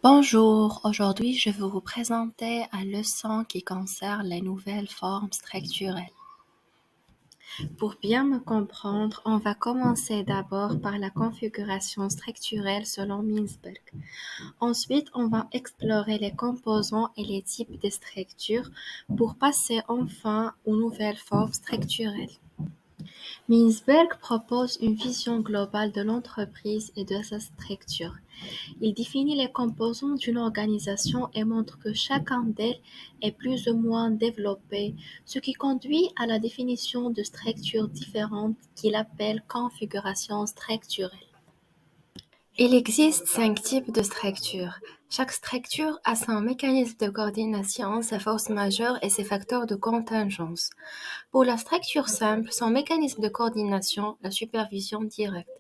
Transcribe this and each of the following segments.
Bonjour, aujourd'hui je vais vous présenter une leçon qui concerne les nouvelles formes structurelles. Pour bien me comprendre, on va commencer d'abord par la configuration structurelle selon Mintzberg. Ensuite, on va explorer les composants et les types de structures pour passer enfin aux nouvelles formes structurelles. Mintzberg propose une vision globale de l'entreprise et de sa structure. Il définit les composants d'une organisation et montre que chacun d'elles est plus ou moins développé, ce qui conduit à la définition de structures différentes qu'il appelle configuration structurelle. Il existe 5 types de structures. Chaque structure a son mécanisme de coordination, ses forces majeures et ses facteurs de contingence. Pour la structure simple, son mécanisme de coordination, la supervision directe.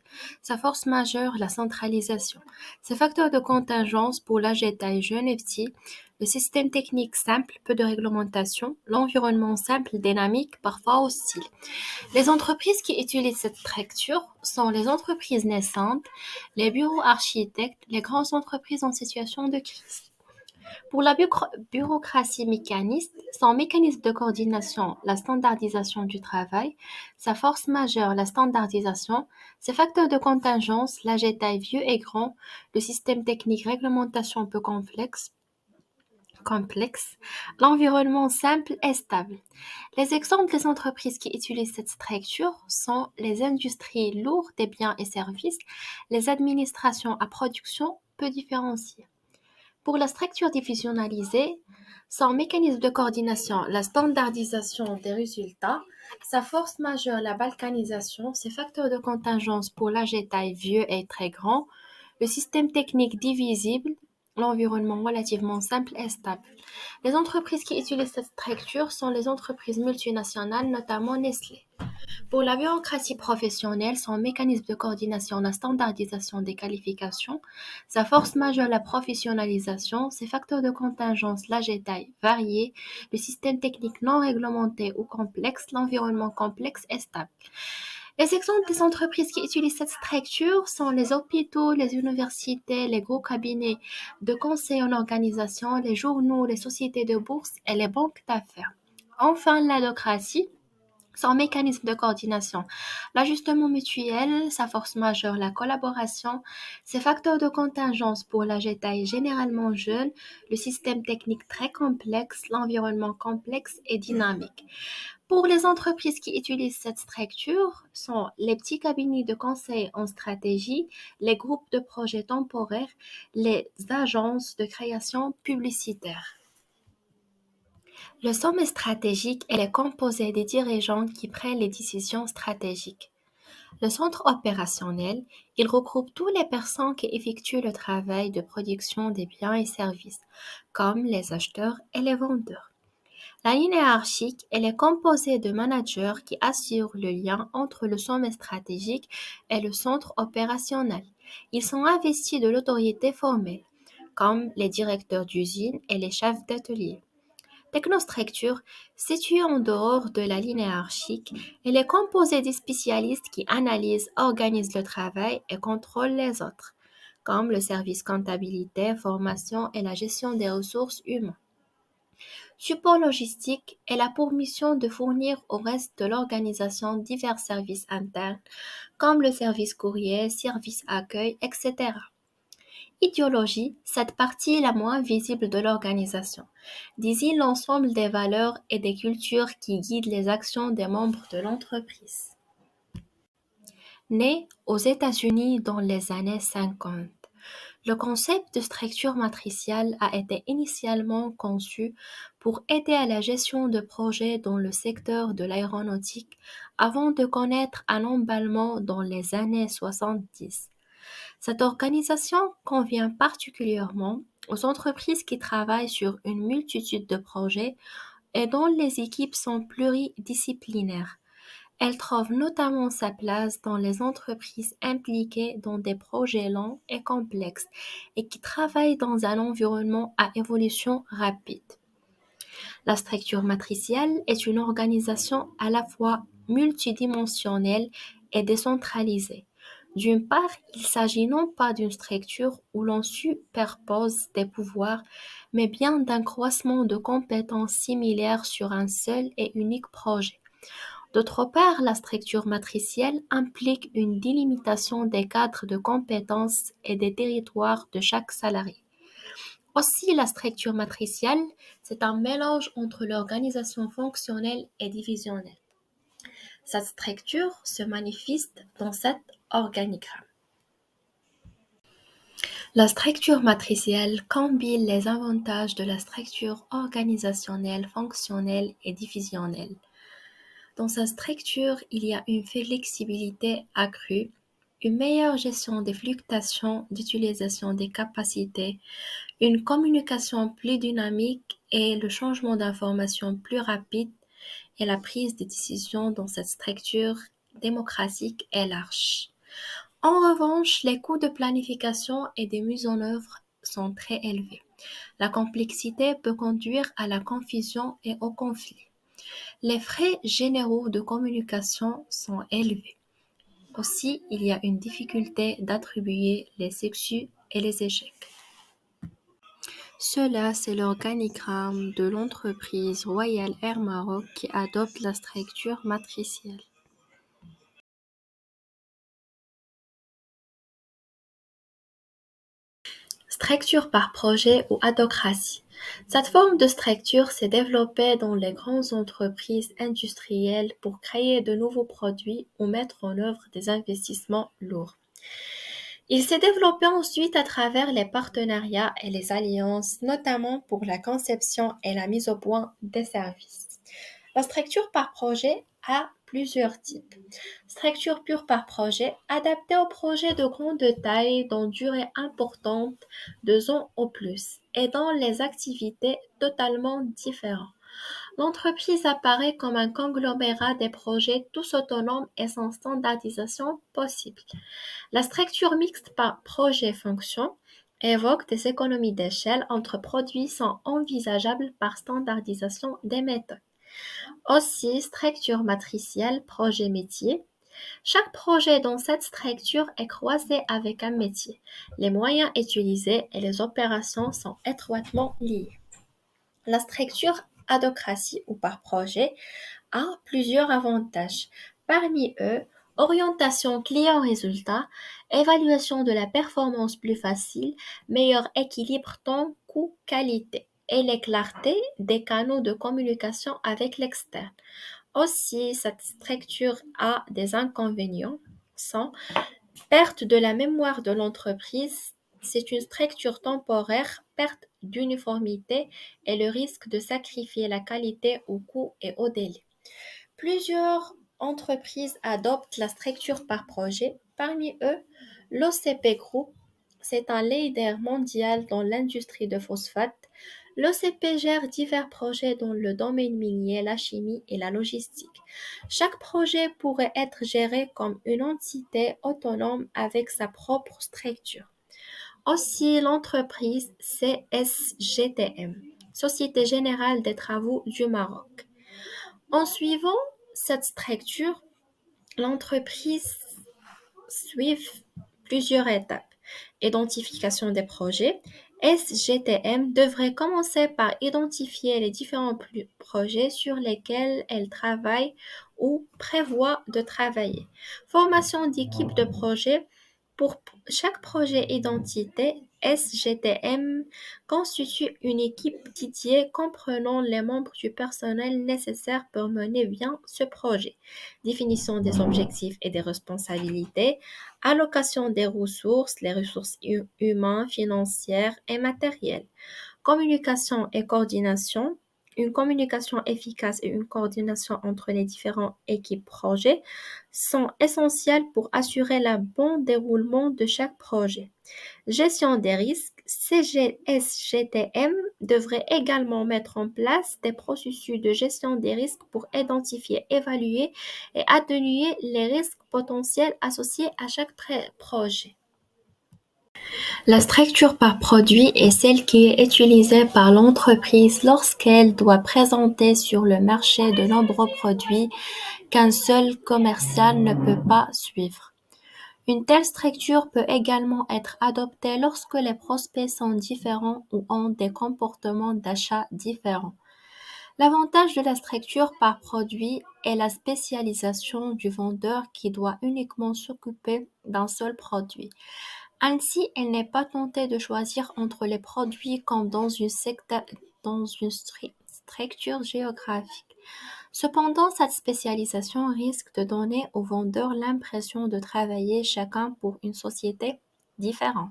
Sa force majeure, la centralisation. Ses facteurs de contingence pour l'âge et taille jeune et petit. Le système technique simple, peu de réglementation. L'environnement simple, dynamique, parfois hostile. Les entreprises qui utilisent cette structure sont les entreprises naissantes, les bureaux architectes, les grandes entreprises en situation de crise. Pour la bureaucratie mécaniste, son mécanisme de coordination, la standardisation du travail, sa force majeure, la standardisation, ses facteurs de contingence, l'âge et taille vieux et grand, le système technique réglementation peu complexe, l'environnement simple et stable. Les exemples des entreprises qui utilisent cette structure sont les industries lourdes des biens et services, les administrations à production peu différenciées. Pour la structure divisionalisée, son mécanisme de coordination, la standardisation des résultats, sa force majeure, la balkanisation, ses facteurs de contingence pour l'âge et taille vieux et très grand, le système technique divisible, l'environnement relativement simple et stable. Les entreprises qui utilisent cette structure sont les entreprises multinationales, notamment Nestlé. Pour la bureaucratie professionnelle, son mécanisme de coordination, la standardisation des qualifications, sa force majeure, la professionnalisation, ses facteurs de contingence, l'âge et taille variés, le système technique non réglementé ou complexe, l'environnement complexe et stable. Les exemples des entreprises qui utilisent cette structure sont les hôpitaux, les universités, les gros cabinets de conseil en organisation, les journaux, les sociétés de bourse et les banques d'affaires. Enfin, l'adhocratie, son mécanisme de coordination, l'ajustement mutuel, sa force majeure, la collaboration, ses facteurs de contingence pour l'âge et taille généralement jeune, le système technique très complexe, l'environnement complexe et dynamique. Pour les entreprises qui utilisent cette structure sont les petits cabinets de conseil en stratégie, les groupes de projets temporaires, les agences de création publicitaire. Le sommet stratégique est composé des dirigeants qui prennent les décisions stratégiques. Le centre opérationnel, il regroupe toutes les personnes qui effectuent le travail de production des biens et services, comme les acheteurs et les vendeurs. La ligne hiérarchique, elle est composée de managers qui assurent le lien entre le sommet stratégique et le centre opérationnel. Ils sont investis de l'autorité formelle, comme les directeurs d'usine et les chefs d'atelier. Technostructure, située en dehors de la ligne hiérarchique, elle est composée des spécialistes qui analysent, organisent le travail et contrôlent les autres, comme le service comptabilité, formation et la gestion des ressources humaines. Support logistique, elle a pour mission de fournir au reste de l'organisation divers services internes, comme le service courrier, service accueil, etc. Idéologie, cette partie la moins visible de l'organisation, désigne l'ensemble des valeurs et des cultures qui guident les actions des membres de l'entreprise. Né aux États-Unis dans les années 50, le concept de structure matricielle a été initialement conçu pour aider à la gestion de projets dans le secteur de l'aéronautique avant de connaître un emballement dans les années 70. Cette organisation convient particulièrement aux entreprises qui travaillent sur une multitude de projets et dont les équipes sont pluridisciplinaires. Elle trouve notamment sa place dans les entreprises impliquées dans des projets longs et complexes et qui travaillent dans un environnement à évolution rapide. La structure matricielle est une organisation à la fois multidimensionnelle et décentralisée. D'une part, il s'agit non pas d'une structure où l'on superpose des pouvoirs, mais bien d'un croisement de compétences similaires sur un seul et unique projet. D'autre part, la structure matricielle implique une délimitation des cadres de compétences et des territoires de chaque salarié. Aussi, la structure matricielle, c'est un mélange entre l'organisation fonctionnelle et divisionnelle. Cette structure se manifeste dans cet organigramme. La structure matricielle combine les avantages de la structure organisationnelle, fonctionnelle et divisionnelle. Dans sa structure, il y a une flexibilité accrue, une meilleure gestion des fluctuations d'utilisation des capacités, une communication plus dynamique et le changement d'information plus rapide et la prise de décision dans cette structure démocratique est large. En revanche, les coûts de planification et de mise en œuvre sont très élevés. La complexité peut conduire à la confusion et au conflit. Les frais généraux de communication sont élevés. Aussi, il y a une difficulté d'attribuer les succès et les échecs. Cela, c'est l'organigramme de l'entreprise Royal Air Maroc qui adopte la structure matricielle. Structure par projet ou adhocratie. Cette forme de structure s'est développée dans les grandes entreprises industrielles pour créer de nouveaux produits ou mettre en œuvre des investissements lourds. Il s'est développé ensuite à travers les partenariats et les alliances, notamment pour la conception et la mise au point des services. La structure par projet a plusieurs types. Structure pure par projet, adaptée aux projets de grande taille, d'une durée importante, 2 ans ou plus, et dans les activités totalement différentes. L'entreprise apparaît comme un conglomérat des projets tous autonomes et sans standardisation possible. La structure mixte par projet-fonction évoque des économies d'échelle entre produits sont envisageables par standardisation des méthodes. Aussi, structure matricielle projet-métier. Chaque projet dans cette structure est croisé avec un métier. Les moyens utilisés et les opérations sont étroitement liés. La structure adhocratie ou par projet a plusieurs avantages. Parmi eux, orientation client-résultat, évaluation de la performance plus facile, meilleur équilibre temps coût-qualité et la clarté des canaux de communication avec l'externe. Aussi, cette structure a des inconvénients, sont perte de la mémoire de l'entreprise, c'est une structure temporaire, perte d'uniformité et le risque de sacrifier la qualité au coût et au délai. Plusieurs entreprises adoptent la structure par projet. Parmi eux, l'OCP Group, c'est un leader mondial dans l'industrie de phosphate. L'OCP gère divers projets dans le domaine minier, la chimie et la logistique. Chaque projet pourrait être géré comme une entité autonome avec sa propre structure. Aussi, l'entreprise CSGTM, Société Générale des Travaux du Maroc. En suivant cette structure, l'entreprise suit plusieurs étapes. Identification des projets. SGTM devrait commencer par identifier les différents projets sur lesquels elle travaille ou prévoit de travailler. Formation d'équipe de projet. Pour chaque projet identité, SGTM constitue une équipe dédiée comprenant les membres du personnel nécessaires pour mener bien ce projet. Définition des objectifs et des responsabilités, allocation des ressources, les ressources humaines, financières et matérielles. Communication et coordination. Une communication efficace et une coordination entre les différentes équipes projets sont essentielles pour assurer le bon déroulement de chaque projet. Gestion des risques. CGSGTM devrait également mettre en place des processus de gestion des risques pour identifier, évaluer et atténuer les risques potentiels associés à chaque projet. La structure par produit est celle qui est utilisée par l'entreprise lorsqu'elle doit présenter sur le marché de nombreux produits qu'un seul commercial ne peut pas suivre. Une telle structure peut également être adoptée lorsque les prospects sont différents ou ont des comportements d'achat différents. L'avantage de la structure par produit est la spécialisation du vendeur qui doit uniquement s'occuper d'un seul produit. Ainsi, elle n'est pas tentée de choisir entre les produits comme dans une structure géographique. Cependant, cette spécialisation risque de donner aux vendeurs l'impression de travailler chacun pour une société différente,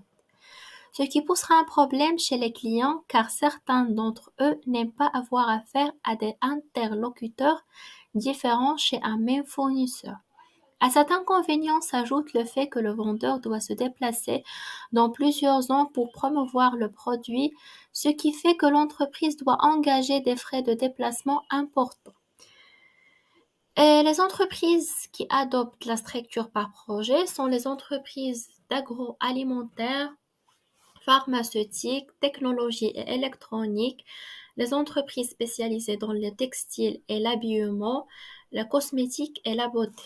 ce qui posera un problème chez les clients car certains d'entre eux n'aiment pas avoir affaire à des interlocuteurs différents chez un même fournisseur. À cet inconvénient s'ajoute le fait que le vendeur doit se déplacer dans plusieurs zones pour promouvoir le produit, ce qui fait que l'entreprise doit engager des frais de déplacement importants. Et les entreprises qui adoptent la structure par projet sont les entreprises d'agroalimentaire, pharmaceutiques, technologie et électronique, les entreprises spécialisées dans le textile et l'habillement, la cosmétique et la beauté.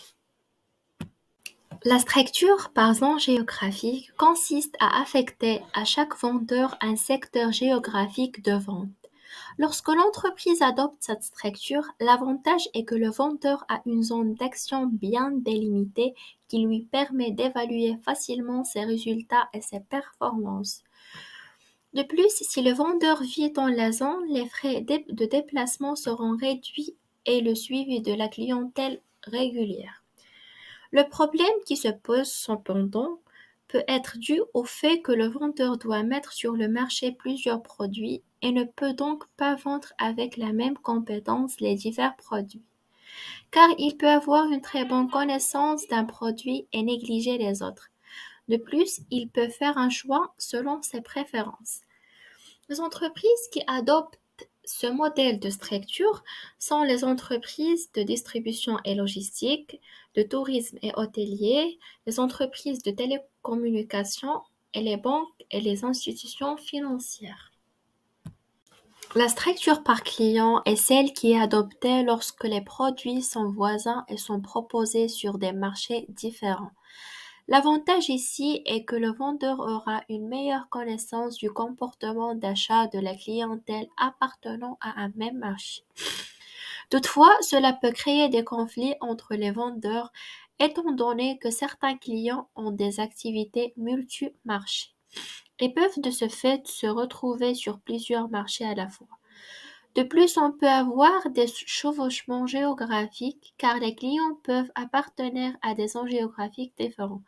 La structure par zone géographique consiste à affecter à chaque vendeur un secteur géographique de vente. Lorsque l'entreprise adopte cette structure, l'avantage est que le vendeur a une zone d'action bien délimitée qui lui permet d'évaluer facilement ses résultats et ses performances. De plus, si le vendeur vit dans la zone, les frais de déplacement seront réduits et le suivi de la clientèle régulière. Le problème qui se pose cependant peut être dû au fait que le vendeur doit mettre sur le marché plusieurs produits et ne peut donc pas vendre avec la même compétence les divers produits, car il peut avoir une très bonne connaissance d'un produit et négliger les autres. De plus, il peut faire un choix selon ses préférences. Les entreprises qui adoptent ce modèle de structure sont les entreprises de distribution et logistique, de tourisme et hôtelier, les entreprises de télécommunications et les banques et les institutions financières. La structure par client est celle qui est adoptée lorsque les produits sont voisins et sont proposés sur des marchés différents. L'avantage ici est que le vendeur aura une meilleure connaissance du comportement d'achat de la clientèle appartenant à un même marché. Toutefois, cela peut créer des conflits entre les vendeurs étant donné que certains clients ont des activités multi-marchés et peuvent de ce fait se retrouver sur plusieurs marchés à la fois. De plus, on peut avoir des chevauchements géographiques car les clients peuvent appartenir à des zones géographiques différentes,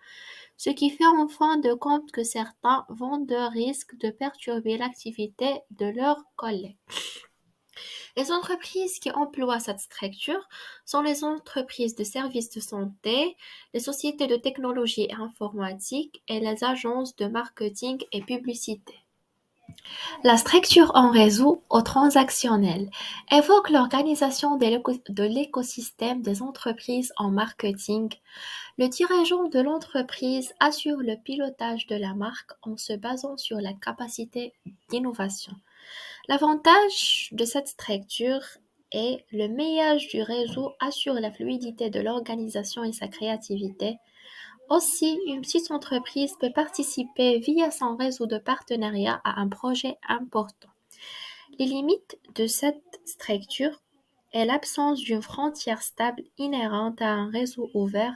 ce qui fait en fin de compte que certains vendeurs risquent de perturber l'activité de leurs collègues. Les entreprises qui emploient cette structure sont les entreprises de services de santé, les sociétés de technologie et informatique et les agences de marketing et publicité. La structure en réseau au transactionnel évoque l'organisation de l'écosystème des entreprises en marketing. Le dirigeant de l'entreprise assure le pilotage de la marque en se basant sur la capacité d'innovation. L'avantage de cette structure est le maillage du réseau assure la fluidité de l'organisation et sa créativité. Aussi, une petite entreprise peut participer via son réseau de partenariat à un projet important. Les limites de cette structure et l'absence d'une frontière stable inhérente à un réseau ouvert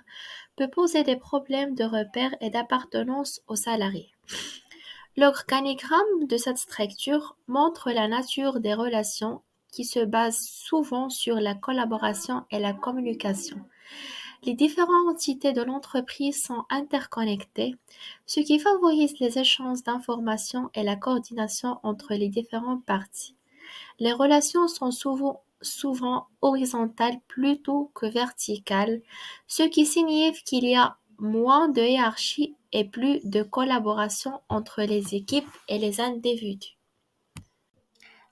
peut poser des problèmes de repère et d'appartenance aux salariés. L'organigramme de cette structure montre la nature des relations qui se basent souvent sur la collaboration et la communication. Les différentes entités de l'entreprise sont interconnectées, ce qui favorise les échanges d'informations et la coordination entre les différentes parties. Les relations sont souvent horizontales plutôt que verticales, ce qui signifie qu'il y a moins de hiérarchie et plus de collaboration entre les équipes et les individus.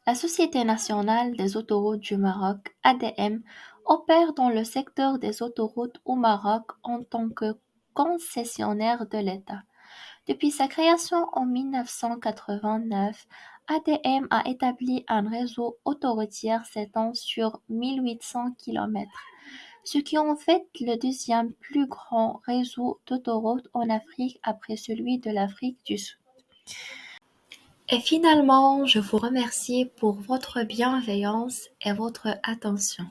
La Société nationale des autoroutes du Maroc, ADM, opère dans le secteur des autoroutes au Maroc en tant que concessionnaire de l'État. Depuis sa création en 1989, ADM a établi un réseau autoroutier s'étend sur 1800 km. ce qui en fait le deuxième plus grand réseau d'autoroutes en Afrique après celui de l'Afrique du Sud. Et finalement, je vous remercie pour votre bienveillance et votre attention.